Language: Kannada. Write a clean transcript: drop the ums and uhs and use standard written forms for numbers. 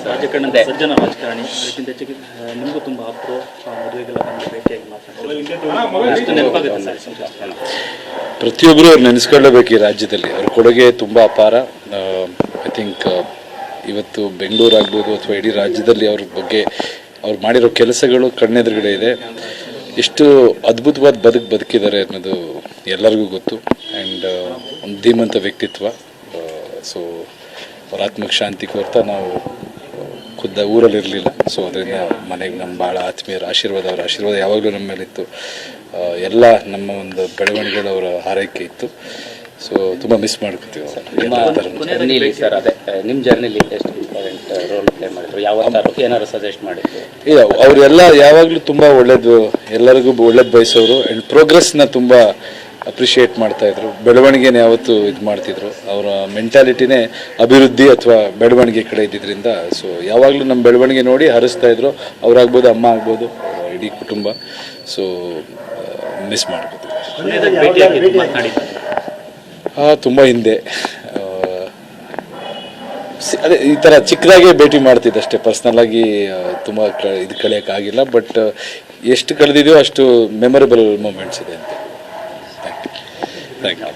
ರಾಜಕಾರಣದ ಸಜ್ಜನ ರಾಜಕಾರಣಿ ಅದಕ್ಕಿಂತ ಹೆಚ್ಚಿಗೆ ನಿಮಗೂ ತುಂಬ ಆಪ್ತರು ಮದುವೆಗೆಲ್ಲ ಬಂದು ಭೇಟಿಯಾಗಿ ಮಾತಾಡ್ತಾರೆ ನೆನಪಾಗುತ್ತೆ ಸರ್. ಪ್ರತಿಯೊಬ್ಬರು ಅವ್ರು ನೆನೆಸ್ಕೊಳ್ಳಬೇಕು ಈ ರಾಜ್ಯದಲ್ಲಿ. ಅವ್ರ ಕೊಡುಗೆ ತುಂಬ ಅಪಾರ. ಐ ಥಿಂಕ್ ಇವತ್ತು ಬೆಂಗಳೂರು ಆಗ್ಬೋದು ಅಥವಾ ಇಡೀ ರಾಜ್ಯದಲ್ಲಿ ಅವ್ರ ಬಗ್ಗೆ ಅವ್ರು ಮಾಡಿರೋ ಕೆಲಸಗಳು ಕಣ್ಣೆದುರುಗಡೆ ಇದೆ. ಎಷ್ಟು ಅದ್ಭುತವಾದ ಬದುಕಿದ್ದಾರೆ ಅನ್ನೋದು ಎಲ್ಲರಿಗೂ ಗೊತ್ತು. ಆ್ಯಂಡ್ ಒಂದು ಧೀಮಂತ ವ್ಯಕ್ತಿತ್ವ. ಸೊ ಅವ್ರ ಆತ್ಮಕ್ಕೆ ಶಾಂತಿ ಕೋರ್ತಾ ನಾವು ಖುದ್ದ ಊರಲ್ಲಿರಲಿಲ್ಲ. ಸೊ ಅದರಿಂದ ಮನೆಗೆ ನಮ್ಮ ಭಾಳ ಆತ್ಮೀಯರ ಆಶೀರ್ವಾದ, ಅವರ ಆಶೀರ್ವಾದ ಯಾವಾಗಲೂ ನಮ್ಮ ಮೇಲಿತ್ತು. ಎಲ್ಲ ನಮ್ಮ ಒಂದು ಬೆಳವಣಿಗೆಗಳು ಅವರ ಹಾರೈಕೆ ಇತ್ತು. ಸೊ ತುಂಬ ಮಿಸ್ ಮಾಡ್ಕೊತೀವಿ ಸರ್. ಅದೇ ನಿಮ್ಮ ಜರ್ನಿಲಿ ಎಷ್ಟು ಇಂಪಾರ್ಟೆಂಟ್ ರೋಲ್ ಪ್ಲೇ ಮಾಡಿದ್ರು, ಯಾವ ಏನಾದ್ರು ಸಜೆಸ್ಟ್ ಮಾಡಿದ್ರು? ಇಲ್ಲ, ಅವರೆಲ್ಲ ಯಾವಾಗಲೂ ತುಂಬ ಒಳ್ಳೇದು, ಎಲ್ಲರಿಗೂ ಒಳ್ಳೇದು ಬಯಸೋರು. ಆ್ಯಂಡ್ ಪ್ರೋಗ್ರೆಸ್ನ ತುಂಬ ಅಪ್ರಿಷಿಯೇಟ್ ಮಾಡ್ತಾಯಿದ್ರು. ಬೆಳವಣಿಗೆನ ಯಾವತ್ತು ಇದು ಮಾಡ್ತಿದ್ರು. ಅವರ ಮೆಂಟಾಲಿಟಿನೇ ಅಭಿವೃದ್ಧಿ ಅಥವಾ ಬೆಳವಣಿಗೆ ಕಡೆ ಇದ್ದಿದ್ದರಿಂದ ಸೊ ಯಾವಾಗಲೂ ನಮ್ಮ ಬೆಳವಣಿಗೆ ನೋಡಿ ಹರಿಸ್ತಾಯಿದ್ರು. ಅವರಾಗ್ಬೋದು, ಅಮ್ಮ ಆಗ್ಬೋದು, ಇಡೀ ಕುಟುಂಬ. ಸೊ ಮಿಸ್ ಮಾಡ್ಕೊತೀವಿ. ತುಂಬ ಹಿಂದೆ ಅದೇ ಈ ಥರ ಚಿಕ್ಕದಾಗೆ ಭೇಟಿ ಮಾಡ್ತಿದ್ದಷ್ಟೇ. ಪರ್ಸ್ನಲ್ಲಾಗಿ ತುಂಬ ಇದು ಕಳೆಯೋಕ್ಕಾಗಿಲ್ಲ. ಬಟ್ ಎಷ್ಟು ಕಳೆದಿದೆಯೋ ಅಷ್ಟು ಮೆಮೊರೇಬಲ್ ಮೂಮೆಂಟ್ಸ್ ಇದೆ ಅಂತ. Thank you.